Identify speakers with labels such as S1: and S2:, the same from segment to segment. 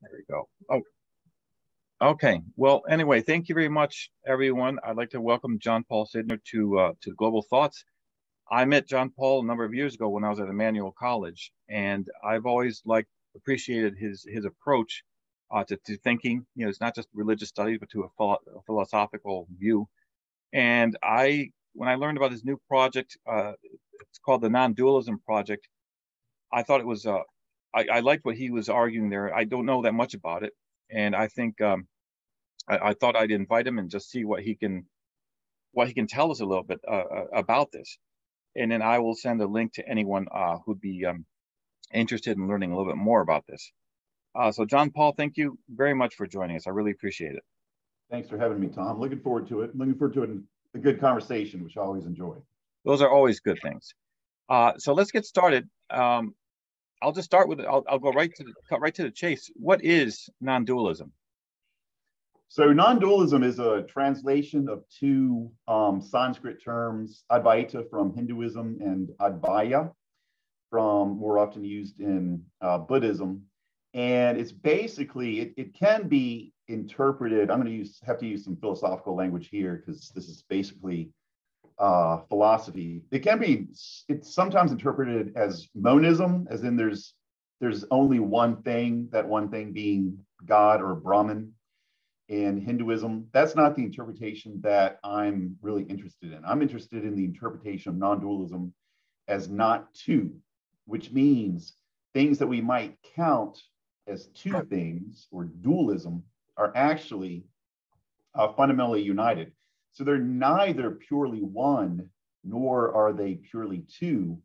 S1: There we go. Oh, okay. Well, anyway, thank you very much, everyone. I'd like to welcome Jon Paul Sydnor to Global Thoughts. I met Jon Paul a number of years ago when I was at Emmanuel College, and I've always appreciated his approach to thinking. You know, it's not just religious studies, but to a philosophical view. And when I learned about his new project, it's called the Nondualism Project. I thought it was I liked what he was arguing there. I don't know that much about it, and I think I thought I'd invite him and just see what he can tell us a little bit about this, and then I will send a link to anyone who'd be interested in learning a little bit more about this. So, Jon Paul, thank you very much for joining us. I really appreciate it.
S2: Thanks for having me, Tom. Looking forward to it. Looking forward to a good conversation, which I always enjoy.
S1: Those are always good things. So let's get started. I'll just start with I'll go cut right to the chase. What is non-dualism?
S2: So non-dualism is a translation of two Sanskrit terms, Advaita from Hinduism and Advaya from more often used in Buddhism. And it's basically, it can be interpreted, I'm going to have to use some philosophical language here because this is basically philosophy. It's sometimes interpreted as monism, as in there's only one thing, that one thing being God or Brahman in Hinduism. That's not the interpretation that I'm really interested in. I'm interested in the interpretation of non-dualism as not two, which means things that we might count as two things or dualism are actually fundamentally united. So they're neither purely one, nor are they purely two.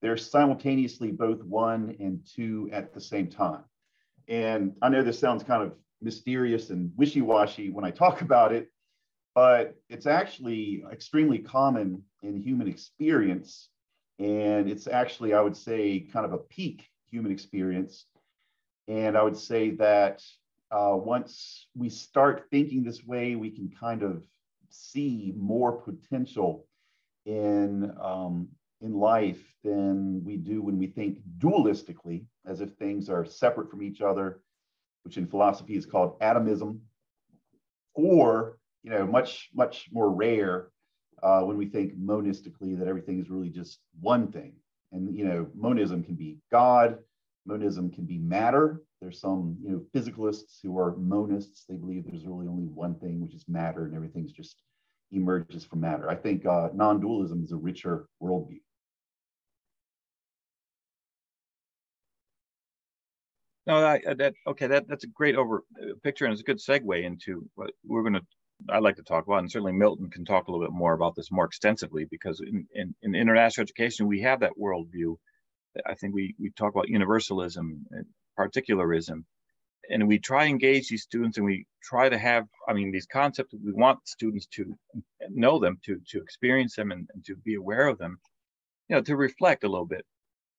S2: They're simultaneously both one and two at the same time. And I know this sounds kind of mysterious and wishy-washy when I talk about it, but it's actually extremely common in human experience. And it's actually, I would say, kind of a peak human experience. And I would say that once we start thinking this way, we can kind of see more potential in life than we do when we think dualistically, as if things are separate from each other, which in philosophy is called atomism, or much more rare when we think monistically, that everything is really just one thing. And monism can be God. Monism can be matter. There's some physicalists who are monists. They believe there's really only one thing, which is matter, and everything's just emerges from matter. I think non-dualism is a richer worldview.
S1: No, that's a great picture, and it's a good segue into what I'd like to talk about, and certainly Milton can talk a little bit more about this more extensively, because in international education we have that worldview. I think we talk about universalism and particularism, and we try to engage these students, and we try to have, these concepts, we want students to know them, to experience them, and to be aware of them, to reflect a little bit.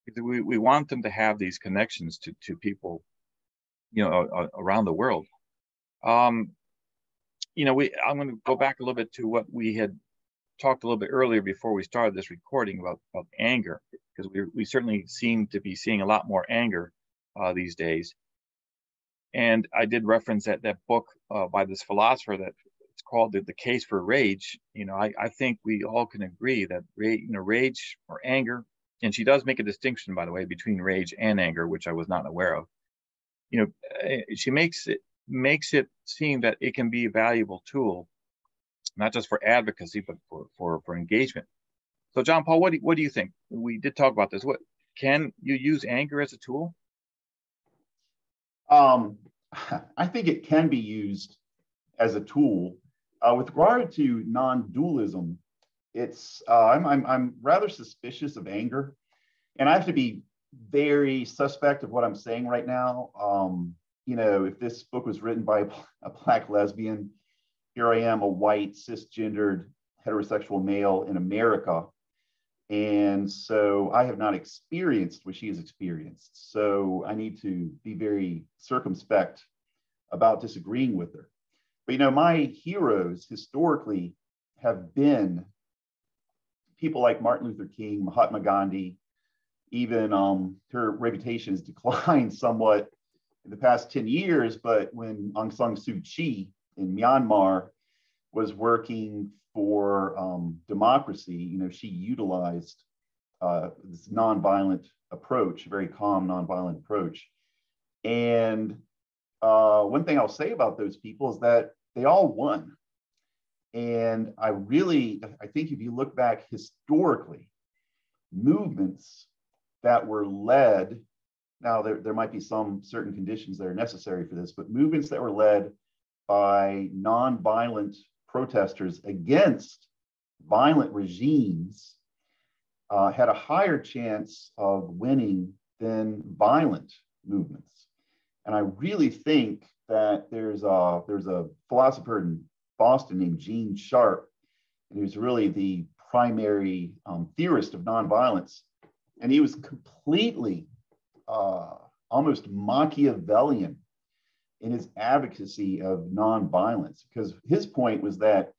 S1: Because we want them to have these connections to people, around the world. I'm going to go back a little bit to what we had talked a little bit earlier before we started this recording about anger, because we certainly seem to be seeing a lot more anger these days. And I did reference that book by this philosopher that it's called The Case for Rage. I think we all can agree that rage or anger, and she does make a distinction, by the way, between rage and anger, which I was not aware of. She makes it seem that it can be a valuable tool, not just for advocacy, but for engagement. So, Jon Paul, what do you think? We did talk about this. What can you use anger as a tool?
S2: I think it can be used as a tool. With regard to non-dualism, I'm rather suspicious of anger, and I have to be very suspect of what I'm saying right now. If this book was written by a Black lesbian, here I am, a white, cisgendered, heterosexual male in America. And so I have not experienced what she has experienced. So I need to be very circumspect about disagreeing with her. But, my heroes historically have been people like Martin Luther King, Mahatma Gandhi. Even her reputation has declined somewhat in the past 10 years, but when Aung San Suu Kyi in Myanmar was working for democracy, she utilized this nonviolent approach, a very calm nonviolent approach. And one thing I'll say about those people is that they all won. And I think if you look back historically, movements that were led, now there might be some certain conditions that are necessary for this, but movements that were led by nonviolent protesters against violent regimes had a higher chance of winning than violent movements. And I really think that there's a philosopher in Boston named Gene Sharp, and he was really the primary theorist of nonviolence. And he was completely almost Machiavellian in his advocacy of nonviolence, because his point was that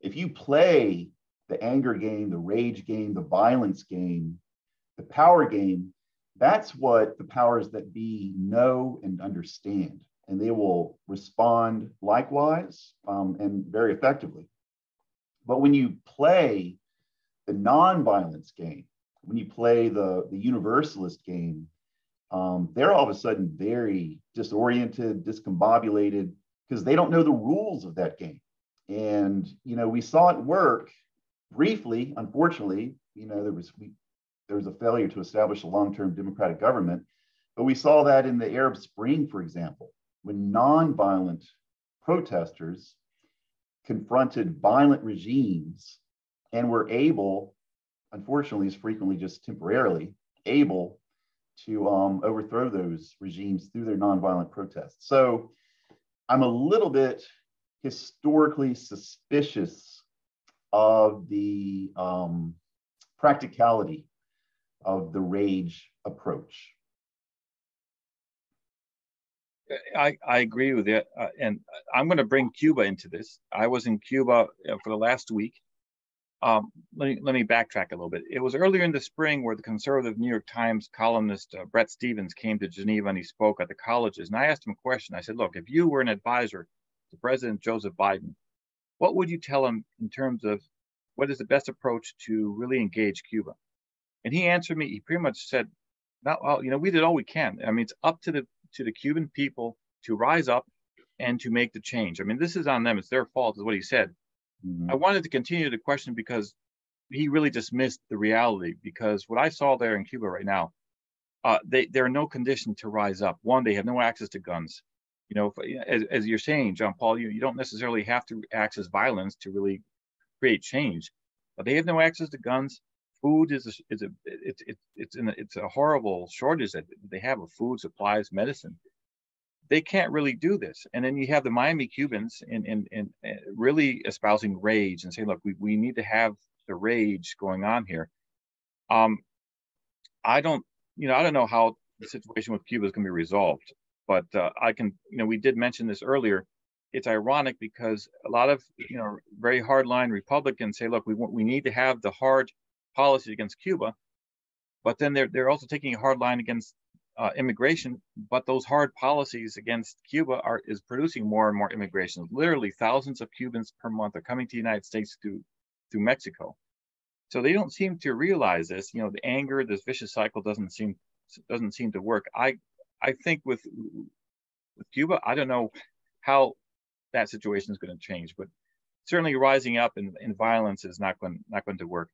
S2: if you play the anger game, the rage game, the violence game, the power game, that's what the powers that be know and understand, and they will respond likewise and very effectively. But when you play the nonviolence game, when you play the universalist game, they're all of a sudden very disoriented, discombobulated, because they don't know the rules of that game. And we saw it work briefly. Unfortunately, there was a failure to establish a long-term democratic government, but we saw that in the Arab Spring, for example, when nonviolent protesters confronted violent regimes and were able, unfortunately, is frequently just temporarily able to overthrow those regimes through their nonviolent protests. So I'm a little bit historically suspicious of the practicality of the rage approach.
S1: I agree with you. And I'm going to bring Cuba into this. I was in Cuba for the last week. Let me backtrack a little bit. It was earlier in the spring where the conservative New York Times columnist Bret Stephens came to Geneva and he spoke at the colleges. And I asked him a question. I said, look, if you were an advisor to President Joseph Biden, what would you tell him in terms of what is the best approach to really engage Cuba? And he answered me. He pretty much said, we did all we can. I mean, it's up to the Cuban people to rise up and to make the change. I mean, this is on them. It's their fault, is what he said. I wanted to continue the question because he really just missed the reality, because what I saw there in Cuba right now, they're in no condition to rise up. One, they have no access to guns. As you're saying, Jon Paul, you don't necessarily have to access violence to really create change, but they have no access to guns. Food it's a horrible shortage that they have of food, supplies, medicine. They can't really do this. And then you have the Miami Cubans in really espousing rage and saying, look, we need to have the rage going on here. I don't know how the situation with Cuba is going to be resolved, but we did mention this earlier. It's ironic because a lot of, very hardline Republicans say, look, we need to have the hard policy against Cuba, but then they're also taking a hard line against immigration, but those hard policies against Cuba is producing more and more immigration. Literally thousands of Cubans per month are coming to the United States through Mexico. So they don't seem to realize this. The anger, this vicious cycle doesn't seem to work. I think with Cuba, I don't know how that situation is going to change, but certainly rising up in violence is not going to work.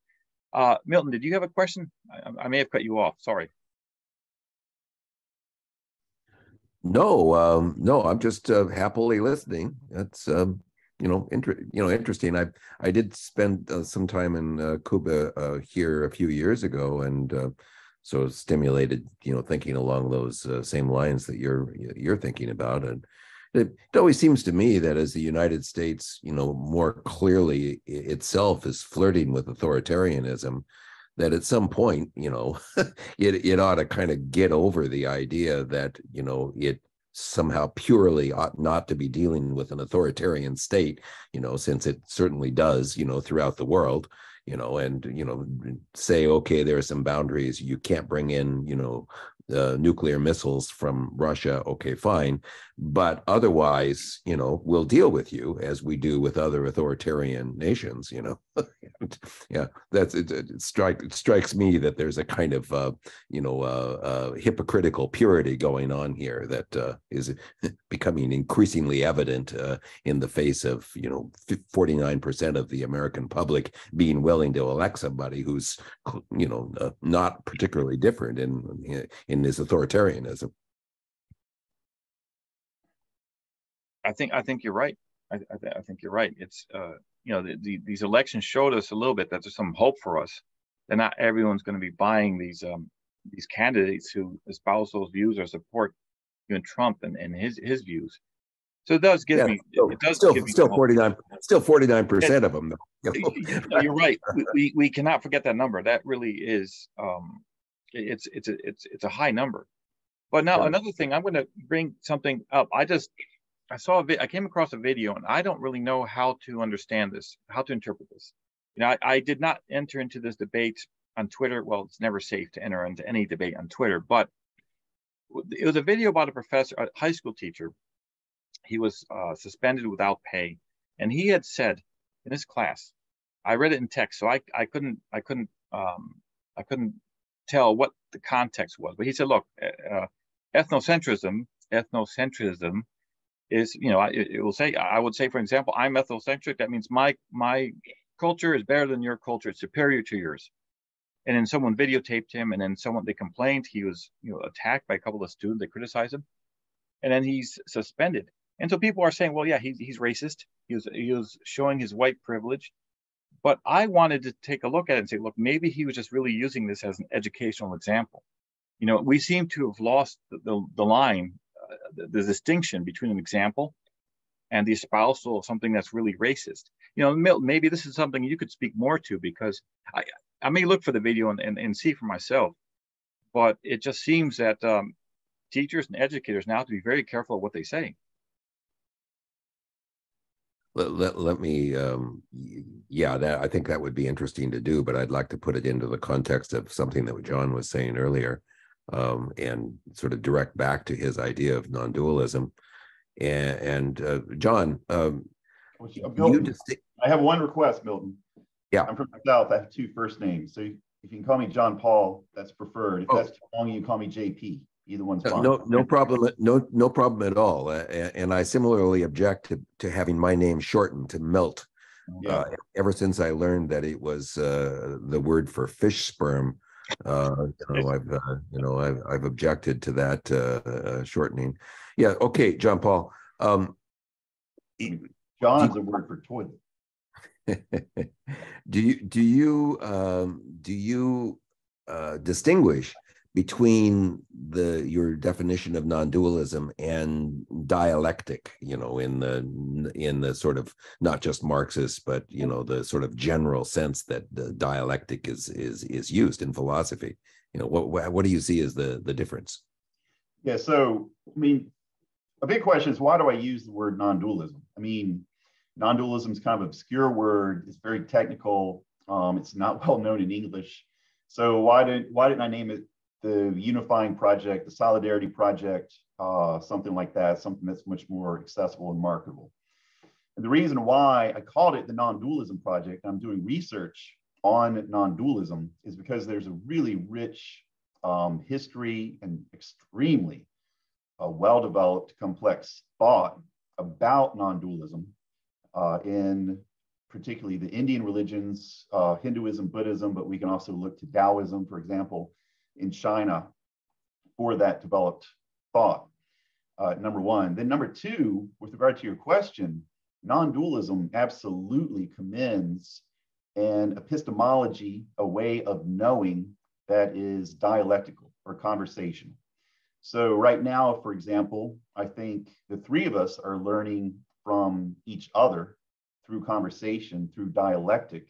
S1: Milton, did you have a question? I may have cut you off. Sorry.
S3: No, I'm just happily listening. That's interesting. I did spend some time in Cuba here a few years ago, and so stimulated, thinking along those same lines that you're thinking about. And it always seems to me that as the United States, more clearly itself is flirting with authoritarianism, that at some point, it ought to kind of get over the idea that, it somehow purely ought not to be dealing with an authoritarian state, since it certainly does, throughout the world, and, say, okay, there are some boundaries. You can't bring in, nuclear missiles from Russia, okay, fine. But otherwise, we'll deal with you as we do with other authoritarian nations, Yeah, it strikes me that there's a kind of, hypocritical purity going on here that is becoming increasingly evident in the face of, 49% of the American public being willing to elect somebody who's, not particularly different in his authoritarianism.
S1: I think you're right. I think you're right. It's these elections showed us a little bit that there's some hope for us. That not everyone's going to be buying these candidates who espouse those views or support Trump and his views. So it does give me. It does
S3: still
S1: give me
S3: still
S1: hope.
S3: 49% of them.
S1: You're right. We cannot forget that number. That really is. It's a high number. But now another thing, I'm going to bring something up. I came across a video, and I don't really know how to understand this, how to interpret this. I did not enter into this debate on Twitter. Well, it's never safe to enter into any debate on Twitter, but it was a video about a professor, a high school teacher. He was suspended without pay, and he had said in his class, I read it in text, so I couldn't tell what the context was, but he said, look, ethnocentrism is, I would say, for example, I'm ethnocentric. That means my culture is better than your culture. It's superior to yours. And then someone videotaped him, and then they complained. He was, attacked by a couple of students. They criticized him, and then he's suspended. And so people are saying, well, yeah, he's racist. He was showing his white privilege. But I wanted to take a look at it and say, look, maybe he was just really using this as an educational example. We seem to have lost the line, the distinction between an example and the espousal of something that's really racist. Milton, maybe this is something you could speak more to, because I may look for the video and see for myself, but it just seems that teachers and educators now have to be very careful of what they say.
S3: Let me, I think that would be interesting to do, but I'd like to put it into the context of something that Jon was saying earlier, and sort of direct back to his idea of non-dualism. And Jon,
S2: Milton, I have one request, Milton.
S3: Yeah.
S2: I'm from the South. I have two first names. So if you can call me Jon Paul, that's preferred. If that's too long, you call me JP. Either one's fine.
S3: No problem. No problem at all. And I similarly object to having my name shortened to Milt.
S2: Yeah.
S3: Ever since I learned that it was the word for fish sperm, I've objected to that shortening. Yeah. Okay, Jon Paul.
S2: John's a word for toilet.
S3: Do you distinguish between your definition of non-dualism and dialectic, in the sort of not just Marxist, but the sort of general sense that the dialectic is used in philosophy? What do you see as the difference?
S2: Yeah, so a big question is, why do I use the word non-dualism? Non-dualism is kind of an obscure word. It's very technical. It's not well known in English. So why didn't I name it the Unifying Project, the Solidarity Project, something like that, something that's much more accessible and marketable? And the reason why I called it the Non-Dualism Project, I'm doing research on non-dualism, is because there's a really rich history and extremely well-developed, complex thought about non-dualism in particularly the Indian religions, Hinduism, Buddhism, but we can also look to Taoism, for example, in China for that developed thought, number one. Then number two, with regard to your question, non-dualism absolutely commends an epistemology, a way of knowing that is dialectical or conversational. So right now, for example, I think the three of us are learning from each other through conversation, through dialectic,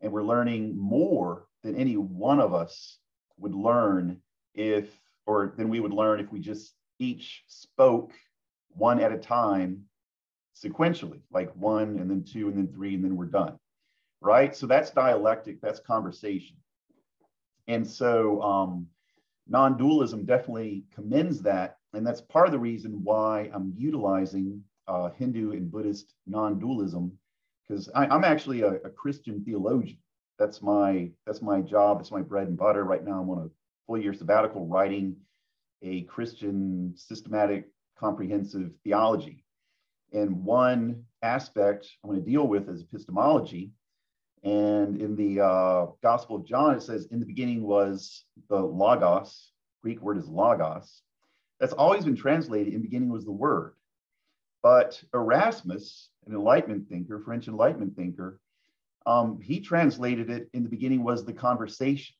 S2: and we're learning more than any one of us would learn than we would learn if we just each spoke one at a time sequentially, like one and then two and then three, and then we're done, right? So that's dialectic, that's conversation. And so non-dualism definitely commends that. And that's part of the reason why I'm utilizing Hindu and Buddhist non-dualism, because I'm actually a Christian theologian. That's my job. It's my bread and butter. Right now, I'm on a full-year sabbatical writing a Christian systematic comprehensive theology. And one aspect I'm going to deal with is epistemology. And in the Gospel of John, it says, in the beginning was the Logos. Greek word is logos. That's always been translated, in the beginning was the Word. But Erasmus, an Enlightenment thinker, French Enlightenment thinker, he translated it, in the beginning was the conversation.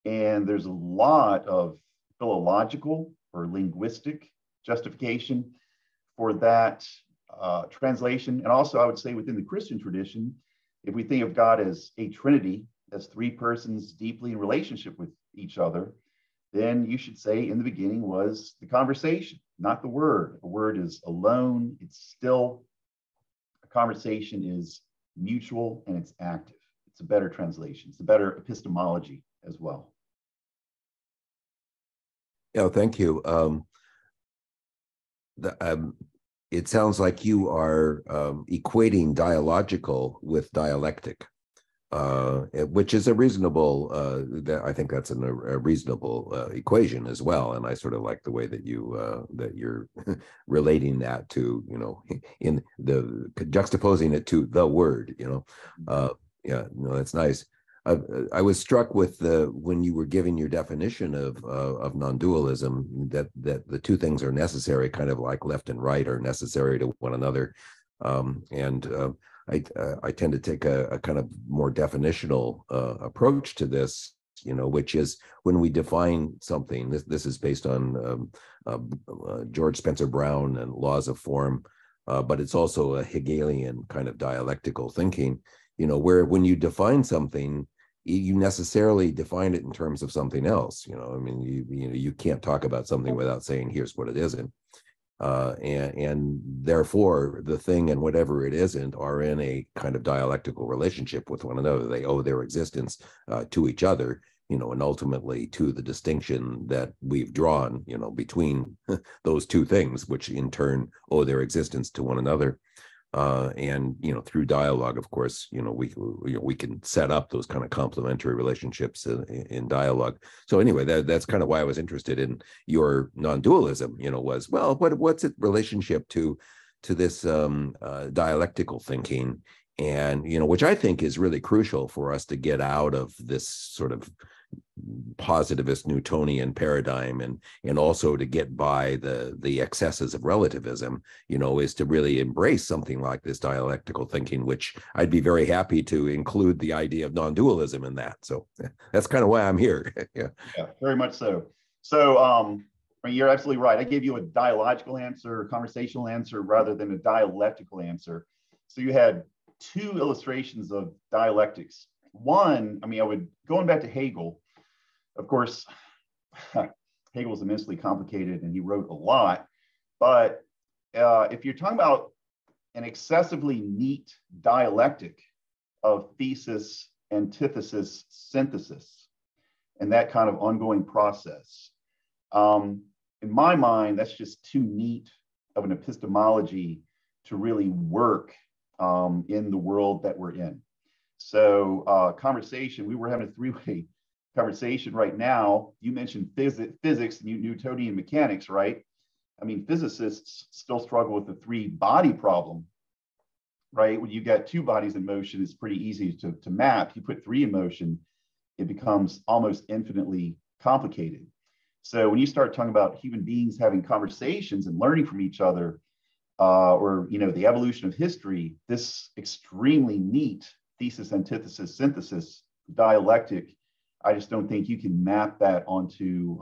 S2: And there's a lot of philological or linguistic justification for that translation. And also, I would say within the Christian tradition, if we think of God as a Trinity, as three persons deeply in relationship with each other, then you should say in the beginning was the conversation, not the Word. A word is alone, it's still. A conversation is mutual and it's active. It's a better translation. It's a better epistemology as well.
S3: Yeah, thank you. It sounds like you are equating dialogical with dialectic, which is a reasonable, I think that's a reasonable equation as well. And I sort of like the way that you're relating that to, in the juxtaposing it to the Word, yeah, no, that's nice. I was struck with when you were giving your definition of non-dualism, that the two things are necessary, kind of like left and right are necessary to one another. I tend to take a kind of more definitional approach to this, which is when we define something. This is based on George Spencer Brown and laws of form, but it's also a Hegelian kind of dialectical thinking. Where when you define something, you necessarily define it in terms of something else. You can't talk about something without saying here's what it isn't, and therefore the thing and whatever it isn't are in a kind of dialectical relationship with one another. They owe their existence to each other, and ultimately to the distinction that we've drawn, between those two things, which in turn owe their existence to one another. And through dialogue, of course, we can set up those kind of complementary relationships in dialogue. So anyway, that's kind of why I was interested in your non-dualism. Was, well, what's its relationship to this dialectical thinking, and which I think is really crucial for us to get out of this sort of positivist Newtonian paradigm, and also to get by the excesses of relativism, is to really embrace something like this dialectical thinking, which I'd be very happy to include the idea of non-dualism in that. So that's kind of why I'm here. Yeah,
S2: very much so. So you're absolutely right. I gave you a dialogical answer, a conversational answer, rather than a dialectical answer. So you had two illustrations of dialectics. One, going back to Hegel. Of course, Hegel is immensely complicated and he wrote a lot, but if you're talking about an excessively neat dialectic of thesis, antithesis, synthesis, and that kind of ongoing process, in my mind, that's just too neat of an epistemology to really work in the world that we're in. So conversation, we were having a three-way conversation right now. You mentioned physics and Newtonian mechanics, right? Physicists still struggle with the three-body problem, right? When you got two bodies in motion, it's pretty easy to map. You put three in motion, it becomes almost infinitely complicated. So when you start talking about human beings having conversations and learning from each other, or the evolution of history, this extremely neat thesis, antithesis, synthesis dialectic, I just don't think you can map that onto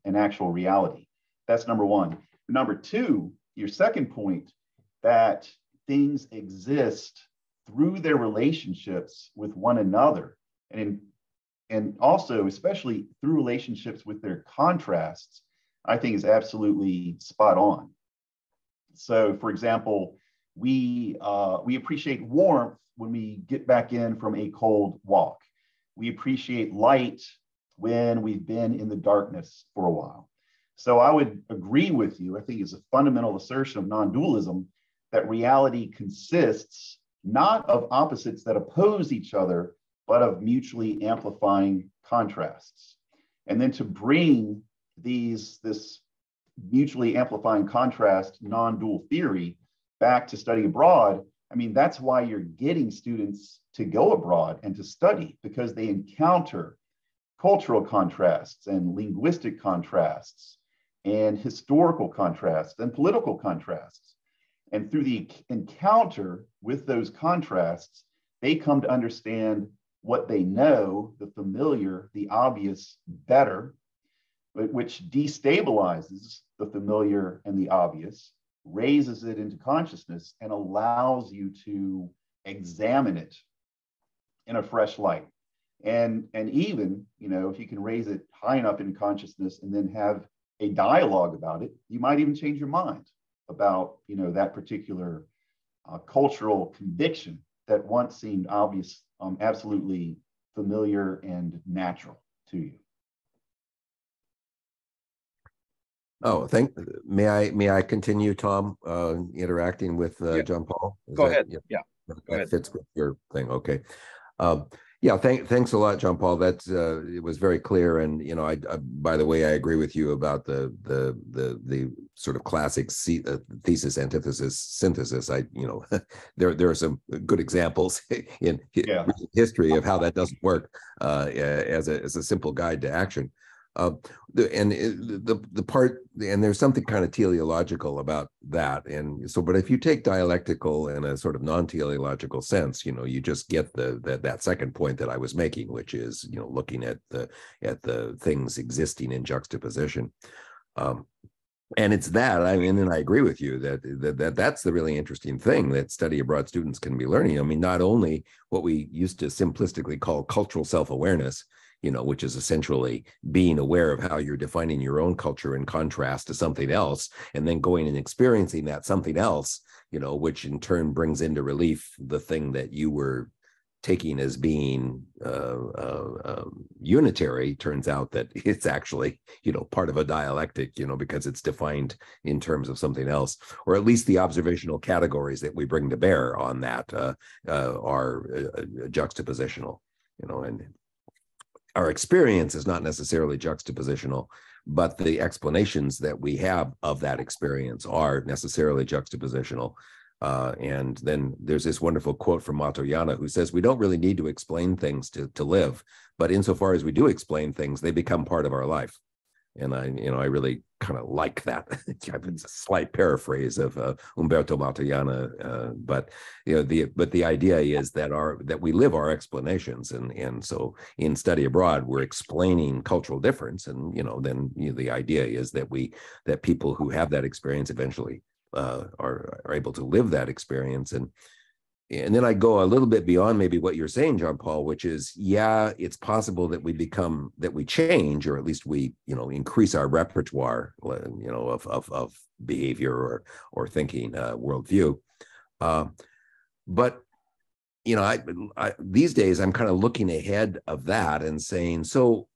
S2: an actual reality. That's number one. Number two, your second point, that things exist through their relationships with one another, and also especially through relationships with their contrasts, I think is absolutely spot on. So, for example, we appreciate warmth when we get back in from a cold walk. We appreciate light when we've been in the darkness for a while. So I would agree with you. I think it's a fundamental assertion of non-dualism that reality consists not of opposites that oppose each other, but of mutually amplifying contrasts. And then to bring this mutually amplifying contrast non-dual theory back to study abroad, I mean, that's why you're getting students to go abroad and to study, because they encounter cultural contrasts and linguistic contrasts and historical contrasts and political contrasts. And through the encounter with those contrasts, they come to understand what they know, the familiar, the obvious, better, which destabilizes the familiar and the obvious, raises it into consciousness, and allows you to examine it in a fresh light. And even, you know, if you can raise it high enough in consciousness and then have a dialogue about it, you might even change your mind about, you know, that particular cultural conviction that once seemed obvious, absolutely familiar and natural to you.
S3: Oh, may I continue, Tom, interacting with Jon Paul?
S1: Go ahead. Yeah.
S3: That fits with your thing. Okay. Yeah, thanks a lot, Jon Paul. That's it was very clear, and you know, I by the way, I agree with you about the sort of classic thesis, antithesis, synthesis. There are some good examples in history of how that doesn't work as a simple guide to action. The part, and there's something kind of teleological about that, and so, but if you take dialectical in a sort of non-teleological sense, you know, you just get that second point that I was making, which is, you know, looking at the things existing in juxtaposition, and it's that, I mean, and I agree with you that's the really interesting thing that study abroad students can be learning. I mean, not only what we used to simplistically call cultural self-awareness, you know, which is essentially being aware of how you're defining your own culture in contrast to something else, and then going and experiencing that something else, you know, which in turn brings into relief the thing that you were taking as being unitary. Turns out that it's actually, you know, part of a dialectic, you know, because it's defined in terms of something else, or at least the observational categories that we bring to bear on that are juxtapositional, you know, and our experience is not necessarily juxtapositional, but the explanations that we have of that experience are necessarily juxtapositional. And then there's this wonderful quote from Matoyana, who says, we don't really need to explain things to live, but insofar as we do explain things, they become part of our life. And I really kind of like that. It's a slight paraphrase of Umberto Matoyana, but you know, the idea is that we live our explanations, and so in study abroad we're explaining cultural difference, and you know, then the idea is that people who have that experience eventually are able to live that experience. And then I go a little bit beyond maybe what you're saying, Jon Paul, which is, yeah, it's possible that we change, or at least we, you know, increase our repertoire, you know, of behavior or thinking worldview. But, you know, I these days I'm kind of looking ahead of that and saying, so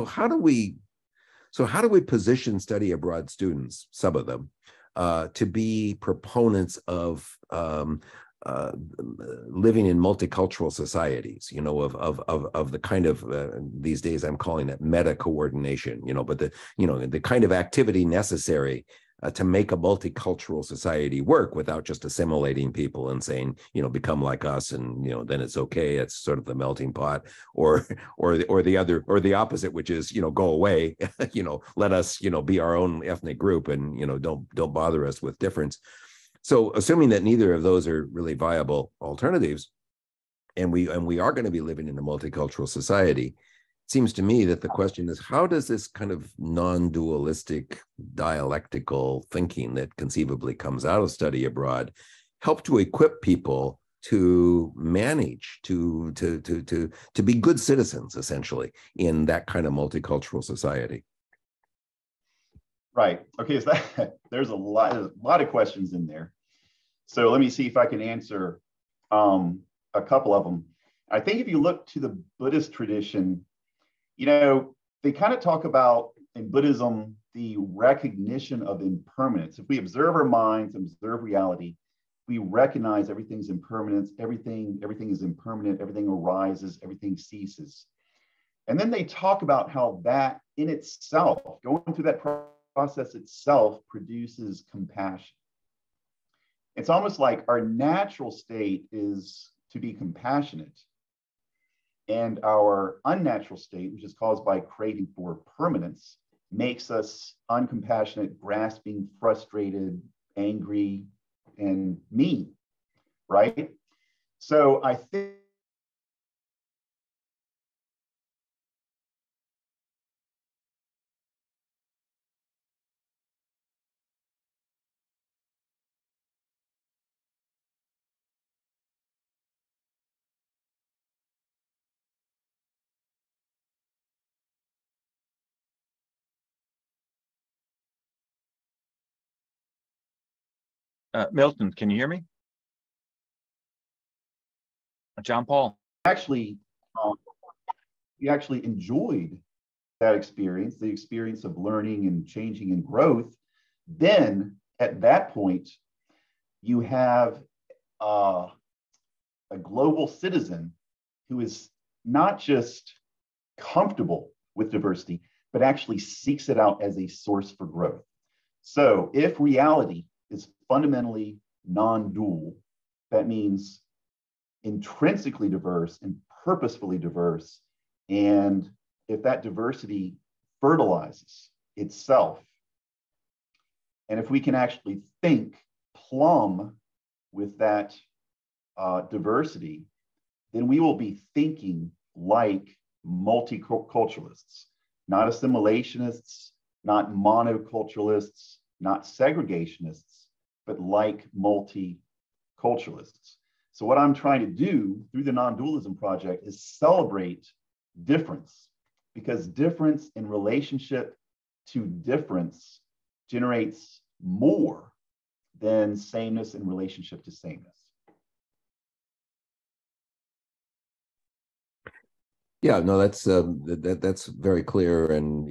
S3: how do we position study abroad students, some of them, to be proponents of living in multicultural societies, you know, of the kind of these days I'm calling it meta coordination, you know, but the kind of activity necessary to make a multicultural society work without just assimilating people and saying, you know, become like us, and you know, then it's okay. It's sort of the melting pot, or the opposite, which is, you know, go away, you know, let us, you know, be our own ethnic group, and you know, don't bother us with difference. So assuming that neither of those are really viable alternatives, and we are going to be living in a multicultural society, it seems to me that the question is, how does this kind of non-dualistic dialectical thinking that conceivably comes out of study abroad help to equip people to manage to be good citizens, essentially, in that kind of multicultural society?
S2: Right. Okay. So there's a lot of questions in there. So let me see if I can answer a couple of them. I think if you look to the Buddhist tradition, you know, they kind of talk about in Buddhism the recognition of impermanence. If we observe our minds and observe reality, we recognize everything's impermanence, everything is impermanent, everything arises, everything ceases. And then they talk about how that in itself, going through that process itself, produces compassion. It's almost like our natural state is to be compassionate, and our unnatural state, which is caused by craving for permanence, makes us uncompassionate, grasping, frustrated, angry, and mean, right? So I think
S1: Milton, can you hear me? Jon Paul.
S2: actually, we actually enjoyed that experience, the experience of learning and changing and growth. Then at that point, you have a global citizen who is not just comfortable with diversity, but actually seeks it out as a source for growth. So if reality is fundamentally non-dual, that means intrinsically diverse and purposefully diverse. And if that diversity fertilizes itself, and if we can actually think plumb with that diversity, then we will be thinking like multiculturalists, not assimilationists, not monoculturalists, not segregationists, but like multiculturalists. So what I'm trying to do through the Non-Dualism Project is celebrate difference, because difference in relationship to difference generates more than sameness in relationship to sameness.
S3: Yeah, no, that's very clear, and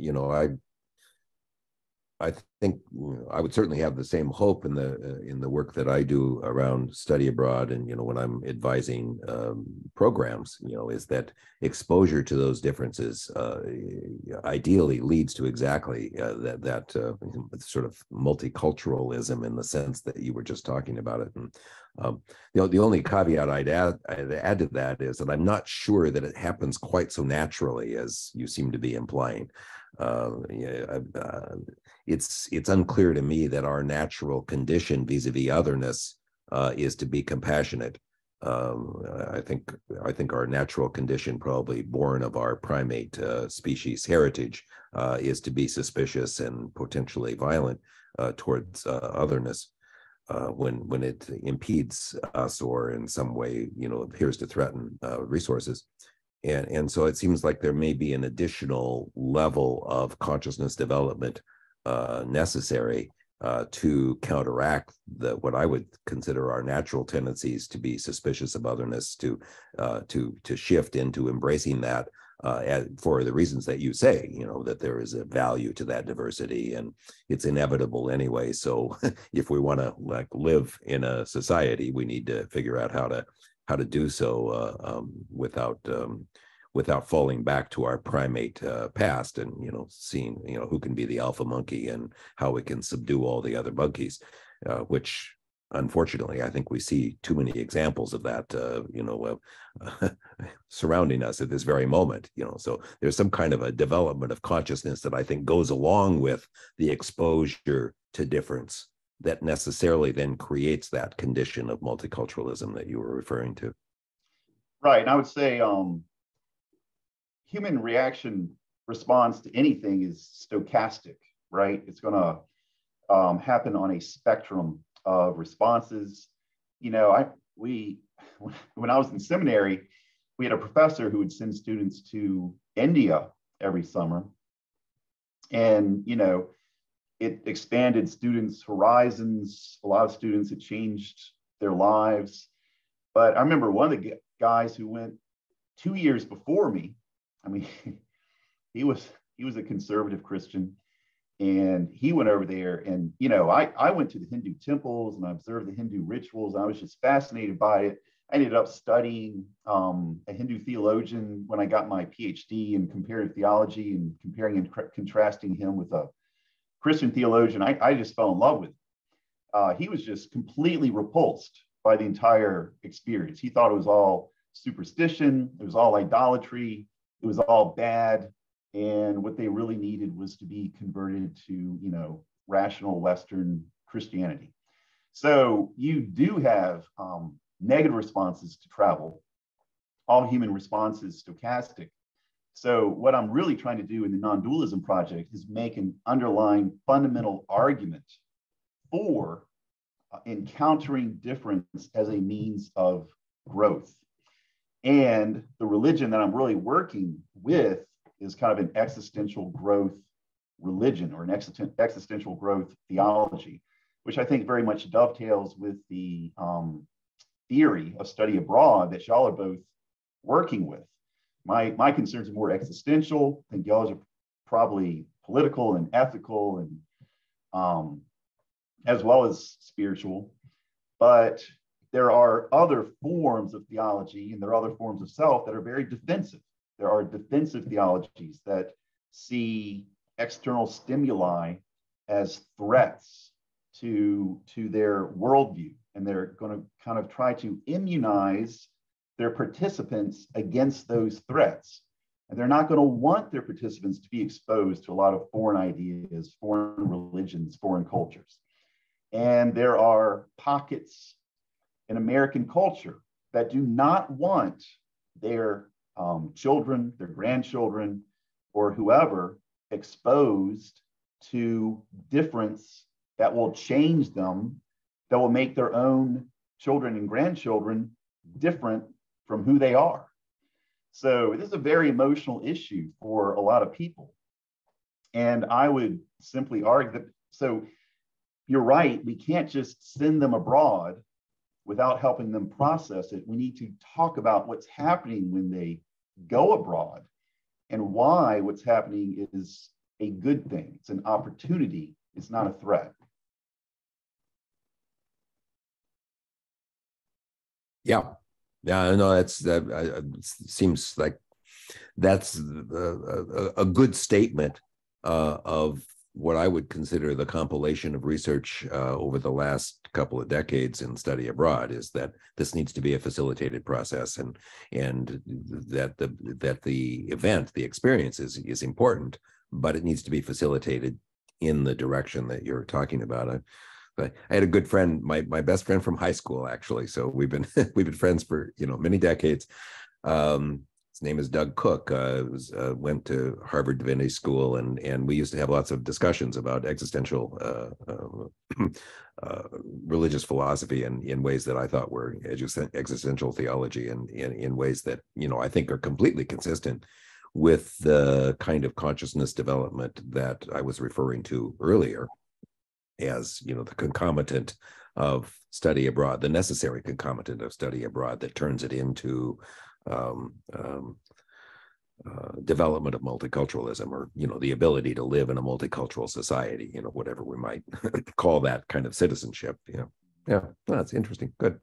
S3: I think I would certainly have the same hope in the work that I do around study abroad, and when I'm advising programs, is that exposure to those differences ideally leads to exactly that sort of multiculturalism in the sense that you were just talking about it. And the only caveat I'd add to that is that I'm not sure that it happens quite so naturally as you seem to be implying. It's unclear to me that our natural condition vis-a-vis otherness is to be compassionate. I think our natural condition, probably born of our primate species heritage, is to be suspicious and potentially violent towards otherness when it impedes us or in some way appears to threaten resources. And so it seems like there may be an additional level of consciousness development necessary to counteract what I would consider our natural tendencies to be suspicious of otherness, to shift into embracing that for the reasons that you say, that there is a value to that diversity and it's inevitable anyway. So if we want to live in a society, we need to figure out how to do so without falling back to our primate past and seeing who can be the alpha monkey and how we can subdue all the other monkeys, which unfortunately I think we see too many examples of that surrounding us at this very moment. So there's some kind of a development of consciousness that I think goes along with the exposure to difference that necessarily then creates that condition of multiculturalism that you were referring to.
S2: Right, and I would say human response to anything is stochastic, right? It's going to happen on a spectrum of responses. When I was in seminary, we had a professor who would send students to India every summer, and it expanded students' horizons. A lot of students, it changed their lives. But I remember one of the guys who went 2 years before me. I mean, he was He was a conservative Christian. And he went over there, and I went to the Hindu temples and I observed the Hindu rituals. And I was just fascinated by it. I ended up studying a Hindu theologian when I got my PhD in comparative theology, and comparing and contrasting him with a Christian theologian. I just fell in love with him. He was just completely repulsed by the entire experience. He thought it was all superstition, it was all idolatry, it was all bad. And what they really needed was to be converted to, rational Western Christianity. So you do have negative responses to travel. All human response is stochastic. So what I'm really trying to do in the non-dualism project is make an underlying fundamental argument for encountering difference as a means of growth. And the religion that I'm really working with is kind of an existential growth religion, or an existential growth theology, which I think very much dovetails with the theory of study abroad that y'all are both working with. My concerns are more existential. I think y'all's are probably political and ethical, and as well as spiritual. But there are other forms of theology, and there are other forms of self that are very defensive. There are defensive theologies that see external stimuli as threats to their worldview, and they're going to kind of try to immunize their participants against those threats. And they're not going to want their participants to be exposed to a lot of foreign ideas, foreign religions, foreign cultures. And there are pockets in American culture that do not want their children, their grandchildren, or whoever exposed to difference that will change them, that will make their own children and grandchildren different from who they are. So this is a very emotional issue for a lot of people. And I would simply argue that, so you're right, we can't just send them abroad without helping them process it. We need to talk about what's happening when they go abroad, and why what's happening is a good thing. It's an opportunity. It's not a threat.
S3: Yeah. No, that seems like that's a good statement of what I would consider the compilation of research over the last couple of decades in study abroad, is that this needs to be a facilitated process, and that the event, the experience is important, but it needs to be facilitated in the direction that you're talking about. I had a good friend, my best friend from high school, actually. So we've been friends for many decades. His name is Doug Cook. Went to Harvard Divinity School, and we used to have lots of discussions about existential religious philosophy, and in ways that I thought were existential theology, and in ways that I think are completely consistent with the kind of consciousness development that I was referring to earlier, as the concomitant of study abroad, the necessary concomitant of study abroad that turns it into development of multiculturalism, or the ability to live in a multicultural society, whatever we might call that kind of citizenship. Yeah, that's interesting. Good.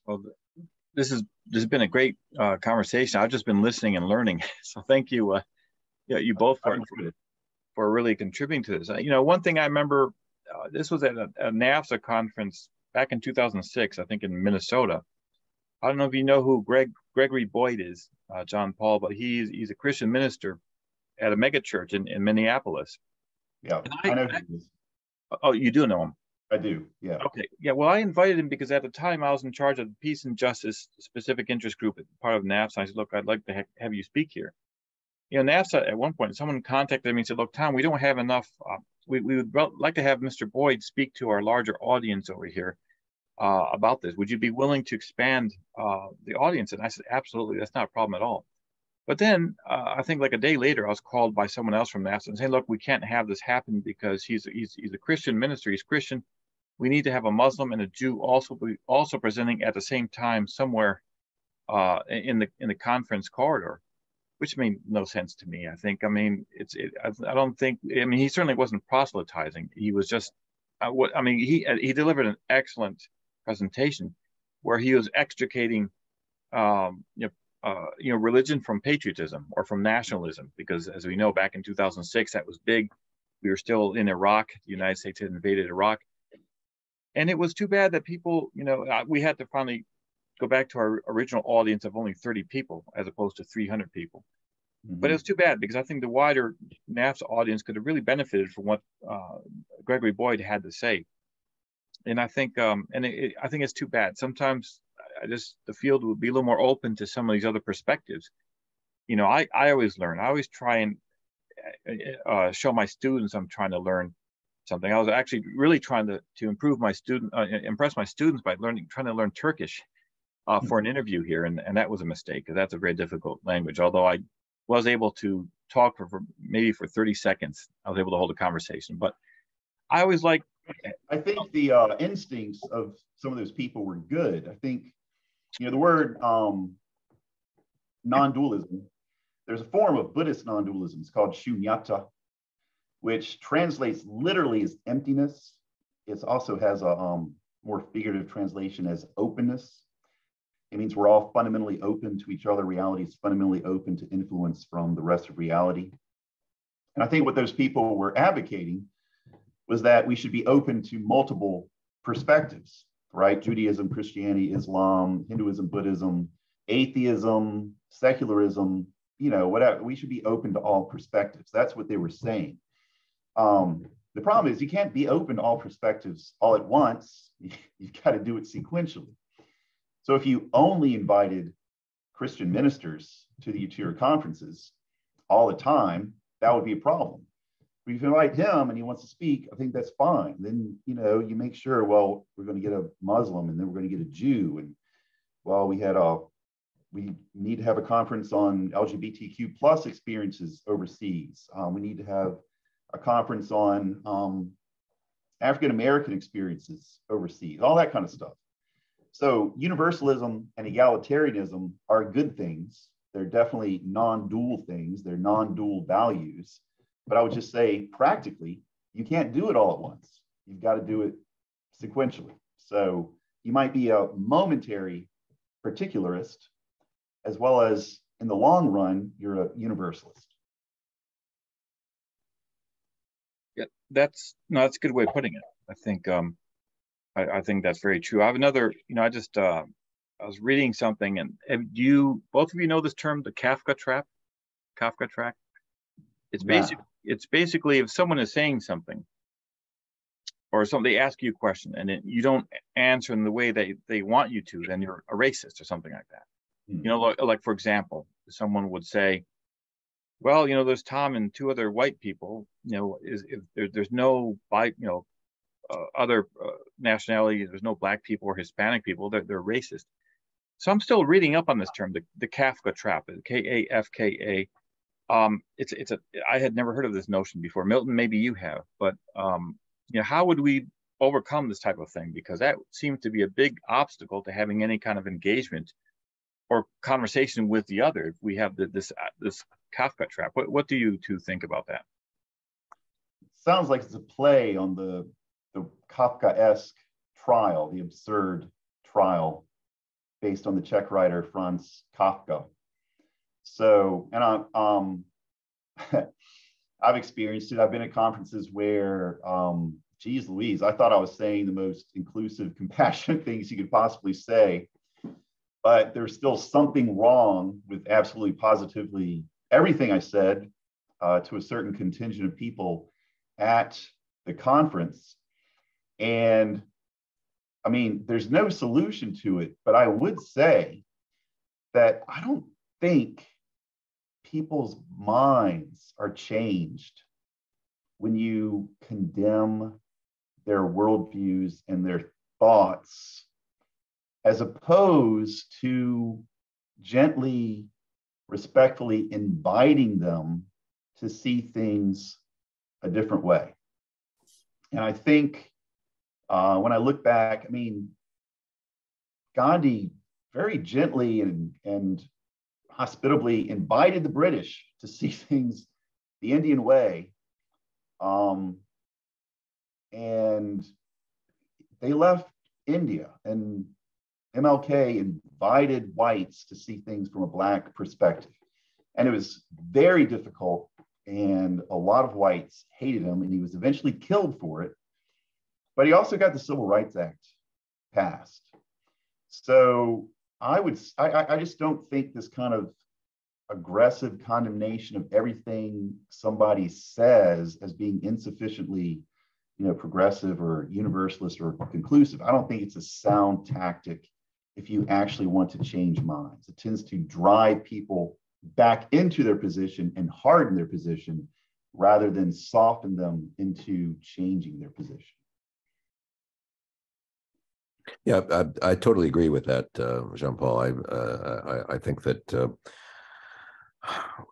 S1: Well, this has been a great conversation. I've just been listening and learning. So thank you, you both for really contributing to this. One thing I remember, this was at a NAFSA conference back in 2006, I think in Minnesota. I don't know if you know who Gregory Boyd is, Jon Paul, but he's a Christian minister at a megachurch in Minneapolis.
S2: Yeah, I know who he is.
S1: Oh, you do know him?
S2: I do, yeah.
S1: Okay, yeah. Well, I invited him because at the time I was in charge of the Peace and Justice Specific Interest Group, part of NAFSA. I said, look, I'd like to have you speak here. NAFSA, at one point, someone contacted me and said, look, Tom, we don't have enough. We would like to have Mr. Boyd speak to our larger audience over here about this. Would you be willing to expand the audience? And I said, absolutely, that's not a problem at all. But then I think like a day later, I was called by someone else from NAFSA and saying, look, we can't have this happen because he's a Christian minister. He's Christian. We need to have a Muslim and a Jew also presenting at the same time somewhere in the conference corridor, which made no sense to me. I mean, I don't think. I mean, he certainly wasn't proselytizing. He was just he delivered an excellent presentation where he was extricating religion from patriotism or from nationalism, because as we know, back in 2006, that was big. We were still in Iraq. The United States had invaded Iraq. And it was too bad that people, we had to finally go back to our original audience of only 30 people as opposed to 300 people. Mm-hmm. But it was too bad, because I think the wider NAFSA audience could have really benefited from what Gregory Boyd had to say. And I think, I think it's too bad. Sometimes the field would be a little more open to some of these other perspectives. I always learn. I always try and show my students I'm trying to learn something. I was actually really trying to improve my impress my students by trying to learn Turkish for an interview here, and that was a mistake, because that's a very difficult language. Although I was able to talk for maybe 30 seconds, I was able to hold a conversation. But I always like.
S2: I think the instincts of some of those people were good. I think, the word non-dualism. There's a form of Buddhist non-dualism. It's called shunyata, which translates literally as emptiness. It also has a more figurative translation as openness. It means we're all fundamentally open to each other. Reality is fundamentally open to influence from the rest of reality. And I think what those people were advocating was that we should be open to multiple perspectives, right? Judaism, Christianity, Islam, Hinduism, Buddhism, atheism, secularism, whatever. We should be open to all perspectives. That's what they were saying. The problem is you can't be open to all perspectives all at once. You've got to do it sequentially. So if you only invited Christian ministers to the Utura conferences all the time, that would be a problem. But if you invite him and he wants to speak, I think that's fine. Then, you make sure, well, we're going to get a Muslim, and then we're going to get a Jew. And well, we need to have a conference on LGBTQ plus experiences overseas. We need to have a conference on African-American experiences overseas, all that kind of stuff. So universalism and egalitarianism are good things. They're definitely non-dual things. They're non-dual values. But I would just say, practically, you can't do it all at once. You've got to do it sequentially. So you might be a momentary particularist, as well as in the long run, you're a universalist.
S1: Yeah, that's a good way of putting it. I think I think that's very true. I have another. I was reading something, and both of you know this term, the Kafka trap? Kafka trap. It's basically if someone is saying something, or they ask you a question, and you don't answer in the way that they want you to, then you're a racist or something like that. Like for example, someone would say, well, there's Tom and two other white people, if there's no other nationality, there's no black people or Hispanic people, they're racist. So I'm still reading up on this term, the Kafka trap, Kafka. I had never heard of this notion before. Milton, maybe you have, but how would we overcome this type of thing? Because that seems to be a big obstacle to having any kind of engagement or conversation with the other. If we have this Kafka trap, what do you two think about that?
S2: Sounds like it's a play on the Kafka-esque trial, the absurd trial based on the Czech writer Franz Kafka. So, and I've experienced it. I've been at conferences where, geez Louise, I thought I was saying the most inclusive, compassionate things you could possibly say, but there's still something wrong with absolutely positively everything I said to a certain contingent of people at the conference. And I mean, there's no solution to it, but I would say that I don't think people's minds are changed when you condemn their worldviews and their thoughts, as opposed to gently, respectfully inviting them to see things a different way. And I think when I look back, I mean, Gandhi very gently and hospitably invited the British to see things the Indian way. And they left India, and MLK invited whites to see things from a Black perspective. And it was very difficult, and a lot of whites hated him, and he was eventually killed for it. But he also got the Civil Rights Act passed. So I just don't think this kind of aggressive condemnation of everything somebody says as being insufficiently, progressive or universalist or conclusive. I don't think it's a sound tactic if you actually want to change minds. It tends to drive people back into their position and harden their position rather than soften them into changing their position.
S3: Yeah, I totally agree with that, Jon Paul. I think that,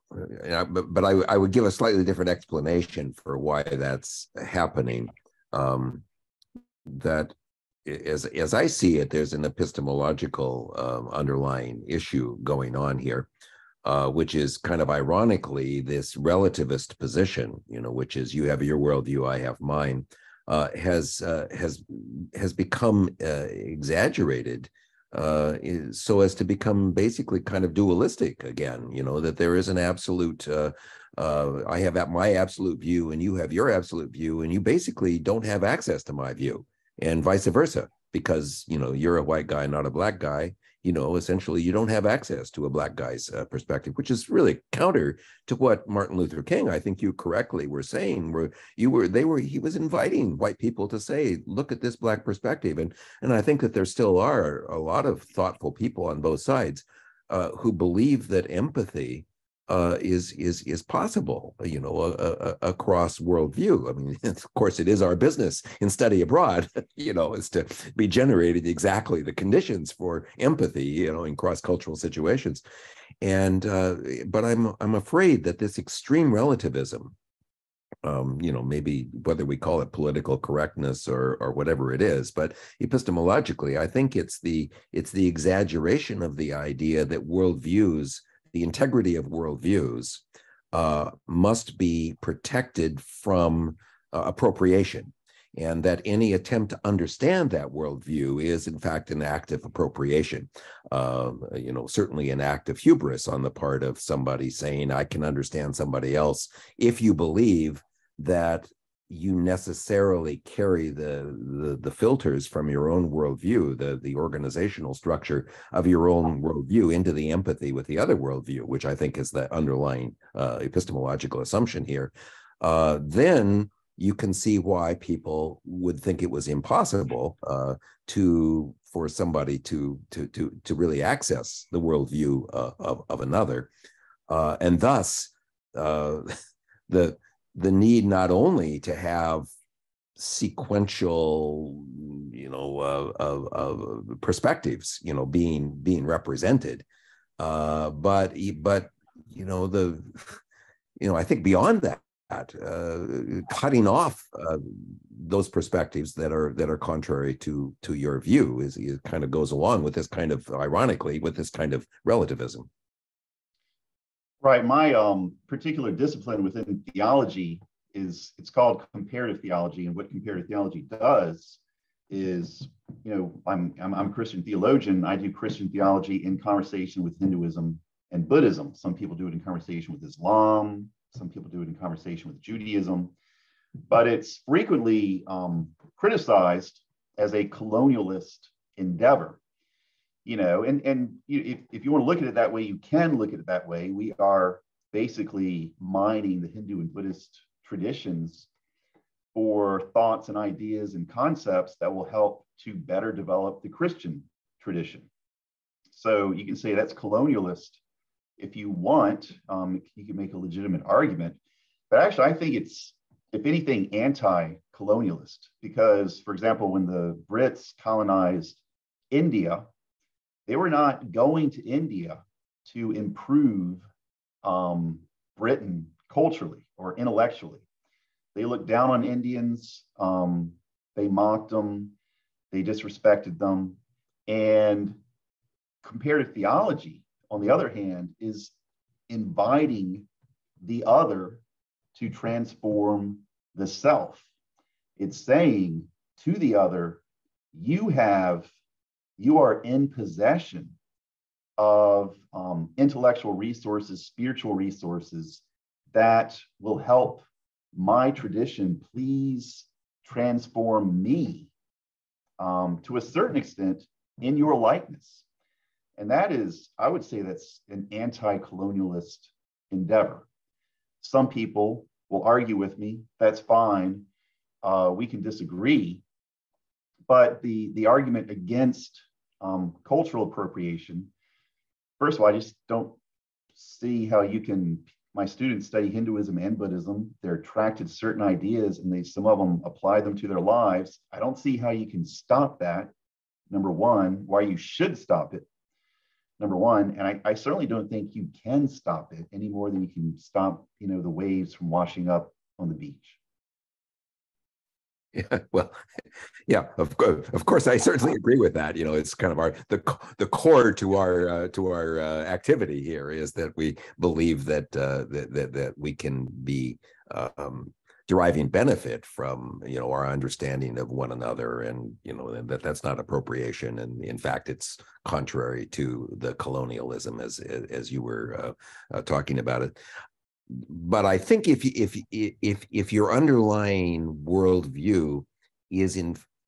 S3: but I would give a slightly different explanation for why that's happening. That, as I see it, there's an epistemological underlying issue going on here, which is kind of ironically this relativist position, which is you have your worldview, I have mine. Has become exaggerated so as to become basically kind of dualistic again, that there is an absolute, I have my absolute view and you have your absolute view, and you basically don't have access to my view, and vice versa, because, you're a white guy, not a Black guy. Essentially you don't have access to a Black guy's perspective, which is really counter to what Martin Luther King, I think you correctly were saying, he was inviting white people to say, look at this Black perspective. And I think that there still are a lot of thoughtful people on both sides who believe that empathy is possible, across worldview. I mean, of course, it is our business in study abroad, is to be generating exactly the conditions for empathy, in cross-cultural situations. And but I'm afraid that this extreme relativism, maybe whether we call it political correctness or whatever it is, but epistemologically, I think it's the exaggeration of the idea that worldviews, the integrity of worldviews, must be protected from appropriation, and that any attempt to understand that worldview is in fact an act of appropriation, certainly an act of hubris on the part of somebody saying, I can understand somebody else, if you believe that you necessarily carry the filters from your own worldview, the organizational structure of your own worldview, into the empathy with the other worldview, which I think is the underlying epistemological assumption here. Then you can see why people would think it was impossible for somebody to really access the worldview of another, and thus the need not only to have sequential, perspectives, being represented, but I think beyond that, cutting off those perspectives that are contrary to your view it kind of goes along with this kind of, ironically, with this kind of relativism.
S2: Right. My particular discipline within theology it's called comparative theology, and what comparative theology does is, I'm a Christian theologian. I do Christian theology in conversation with Hinduism and Buddhism. Some people do it in conversation with Islam. Some people do it in conversation with Judaism, but it's frequently criticized as a colonialist endeavor. If you want to look at it that way, you can look at it that way. We are basically mining the Hindu and Buddhist traditions for thoughts and ideas and concepts that will help to better develop the Christian tradition. So you can say that's colonialist if you want. You can make a legitimate argument, but actually I think it's, if anything, anti-colonialist, because, for example, when the Brits colonized India, they were not going to India to improve Britain culturally or intellectually. They looked down on Indians, they mocked them, they disrespected them, and comparative theology, on the other hand, is inviting the other to transform the self. It's saying to the other, you are in possession of intellectual resources, spiritual resources that will help my tradition please transform me to a certain extent in your likeness. And that is, I would say that's an anti-colonialist endeavor. Some people will argue with me, that's fine, we can disagree, but the argument against cultural appropriation, first of all, I just don't see how you can, my students study Hinduism and Buddhism, they're attracted to certain ideas and some of them apply them to their lives. I don't see how you can stop that, number one, why you should stop it, number one, and I certainly don't think you can stop it any more than you can stop, the waves from washing up on the beach.
S3: Yeah, well, yeah, of course, I certainly agree with that. It's kind of the core to our activity here is that we believe that that we can be deriving benefit from our understanding of one another, and that's not appropriation, and in fact it's contrary to the colonialism as you were talking about it. But I think if your underlying worldview is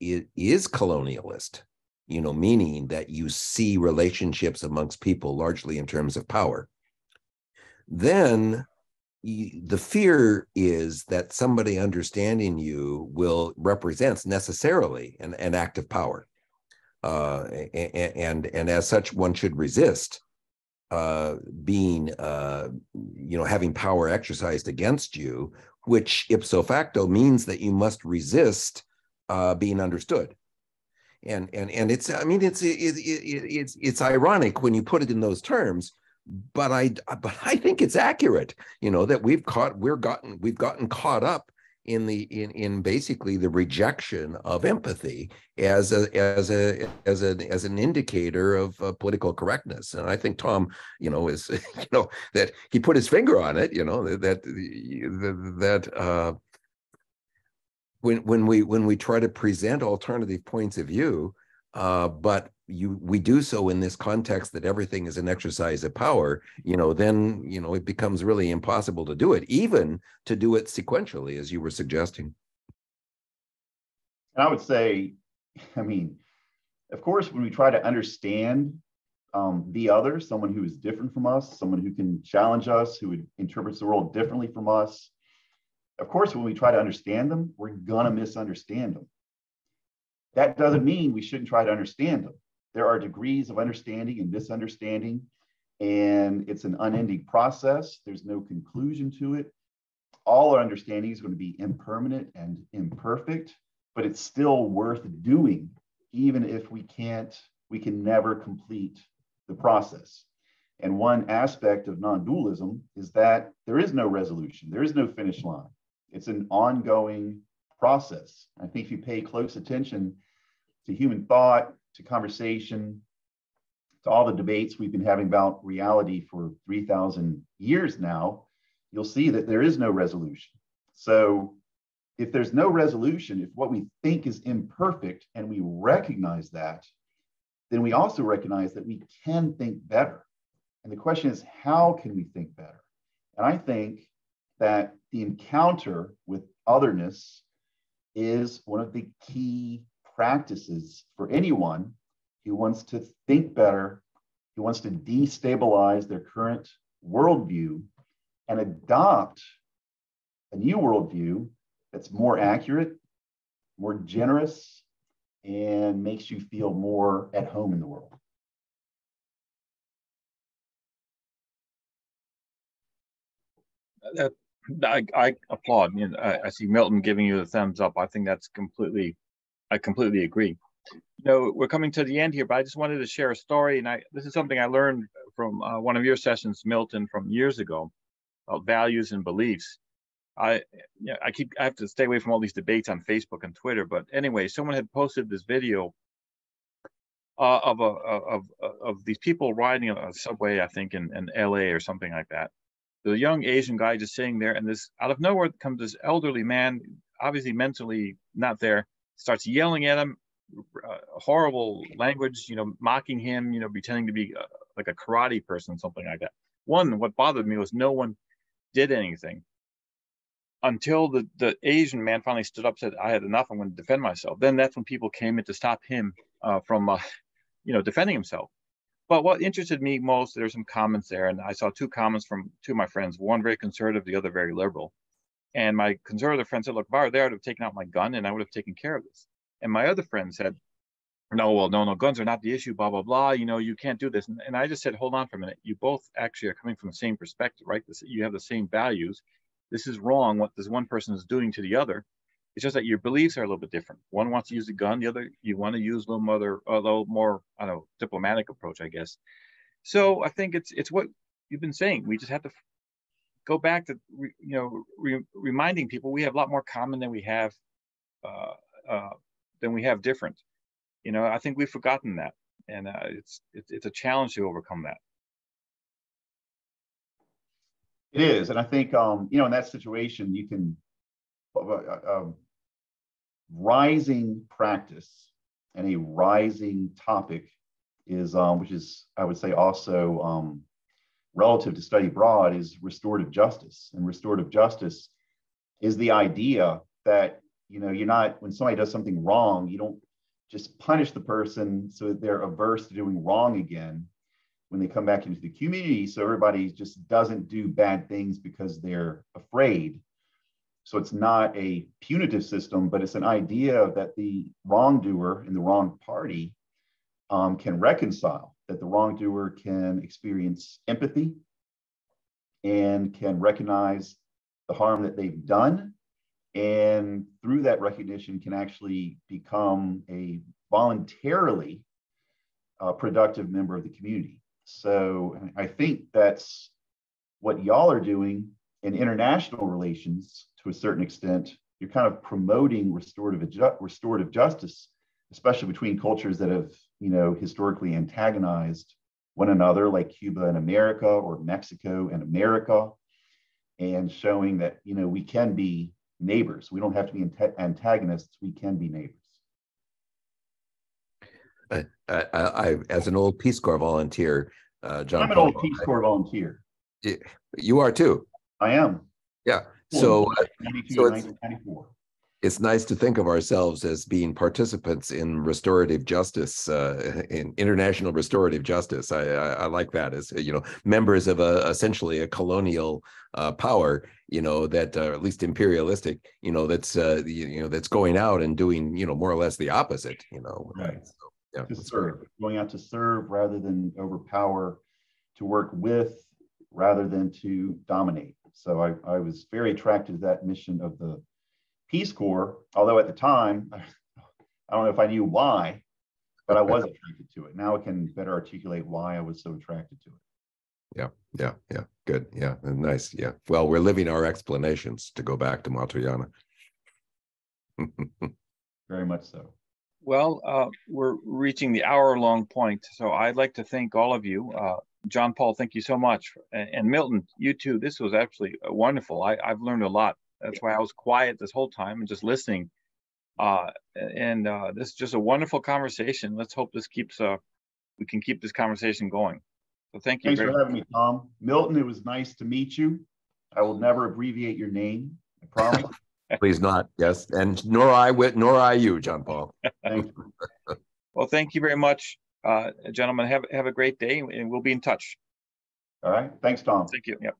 S3: colonialist, meaning that you see relationships amongst people largely in terms of power, then the fear is that somebody understanding you represents necessarily an act of power, and as such one should resist being having power exercised against you, which ipso facto means that you must resist being understood. And it's ironic when you put it in those terms, but I think it's accurate, that we've gotten caught up in basically the rejection of empathy as an indicator of political correctness. And I think Tom, is that he put his finger on it, that when we try to present alternative points of view, but we do so in this context that everything is an exercise of power, then it becomes really impossible to do it, even to do it sequentially, as you were suggesting.
S2: And I would say, of course, when we try to understand the other, someone who is different from us, someone who can challenge us, who interprets the world differently from us, of course, when we try to understand them, we're gonna misunderstand them. That doesn't mean we shouldn't try to understand them. There are degrees of understanding and misunderstanding, and it's an unending process. There's no conclusion to it. All our understanding is going to be impermanent and imperfect, but it's still worth doing, even if we can never complete the process. And one aspect of non-dualism is that there is no resolution. There is no finish line. It's an ongoing process. I think if you pay close attention to human thought, to conversation, to all the debates we've been having about reality for 3,000 years now, you'll see that there is no resolution. So if there's no resolution, if what we think is imperfect and we recognize that, then we also recognize that we can think better. And the question is, how can we think better? And I think that the encounter with otherness is one of the key practices for anyone who wants to think better, who wants to destabilize their current worldview and adopt a new worldview that's more accurate, more generous, and makes you feel more at home in the world.
S1: I applaud. I see Milton giving you the thumbs up. I think I completely agree. We're coming to the end here, but I just wanted to share a story, and this is something I learned from one of your sessions, Milton, from years ago, about values and beliefs. I have to stay away from all these debates on Facebook and Twitter, but anyway, someone had posted this video of these people riding a subway, I think in LA or something like that. The young Asian guy just sitting there, and this out of nowhere comes this elderly man, obviously mentally not there, starts yelling at him, horrible language, mocking him, pretending to be like a karate person, something like that. What bothered me was no one did anything until the Asian man finally stood up, said, "I had enough. I'm going to defend myself." Then that's when people came in to stop him from defending himself. But what interested me most, there's some comments there, and I saw two comments from two of my friends, one very conservative, the other very liberal. And my conservative friend said, "Look, if I were there, I'd have taken out my gun and I would have taken care of this." And my other friend said, no, guns are not the issue, blah, blah, blah. You can't do this. And I just said, hold on for a minute. You both actually are coming from the same perspective, right? You have the same values. This is wrong what this one person is doing to the other. It's just that your beliefs are a little bit different. One wants to use a gun, the other, you want to use a little more, I don't know, diplomatic approach, I guess. So I think it's what you've been saying. We just have to go back to, reminding people we have a lot more common than we have different. I think we've forgotten that, and it's a challenge to overcome that.
S2: It is, and I think in that situation you can rising practice and a rising topic is which is, I would say, also relative to study abroad, is restorative justice. And restorative justice is the idea that you're not, when somebody does something wrong, you don't just punish the person so that they're averse to doing wrong again when they come back into the community, so everybody just doesn't do bad things because they're afraid. So it's not a punitive system, but it's an idea that the wrongdoer and the wrong party can reconcile, that the wrongdoer can experience empathy and can recognize the harm that they've done, and through that recognition can actually become a voluntarily productive member of the community. So I think that's what y'all are doing in international relations to a certain extent. You're kind of promoting restorative justice, especially between cultures that have, historically antagonized one another, like Cuba and America or Mexico and America, and showing that, we can be neighbors. We don't have to be antagonists. We can be neighbors.
S3: I as an old Peace Corps volunteer, Jon
S2: I'm an
S3: Paul,
S2: old Peace Corps volunteer.
S3: You are too.
S2: I am.
S3: Yeah. So,
S2: 92
S3: so
S2: to 1994.
S3: It's nice to think of ourselves as being participants in restorative justice, in international restorative justice. I like that, as members of essentially a colonial power, that at least imperialistic, that's going out and doing more or less the opposite.
S2: Right.
S3: So, yeah,
S2: to serve, going out to serve rather than overpower, to work with rather than to dominate. So I was very attracted to that mission of the Peace Corps, although at the time, I don't know if I knew why, but I was attracted to it. Now I can better articulate why I was so attracted to it.
S3: Yeah. Good. Yeah. Nice. Yeah. Well, we're living our explanations, to go back to Matuyana.
S2: Very much so.
S1: Well, we're reaching the hour-long point, so I'd like to thank all of you. Jon Paul, thank you so much. And Milton, you too. This was absolutely wonderful. I've learned a lot. That's why I was quiet this whole time and just listening. This is just a wonderful conversation. Let's hope this we can keep this conversation going. So thank you.
S2: Thanks for having me, Tom. Milton, it was nice to meet you. I will never abbreviate your name, I promise.
S3: Please not. Yes, and nor I you, Jon Paul.
S2: Thank you.
S1: Well, thank you very much, gentlemen. Have a great day, and we'll be in touch.
S2: All right. Thanks, Tom.
S1: Thank you. Yep.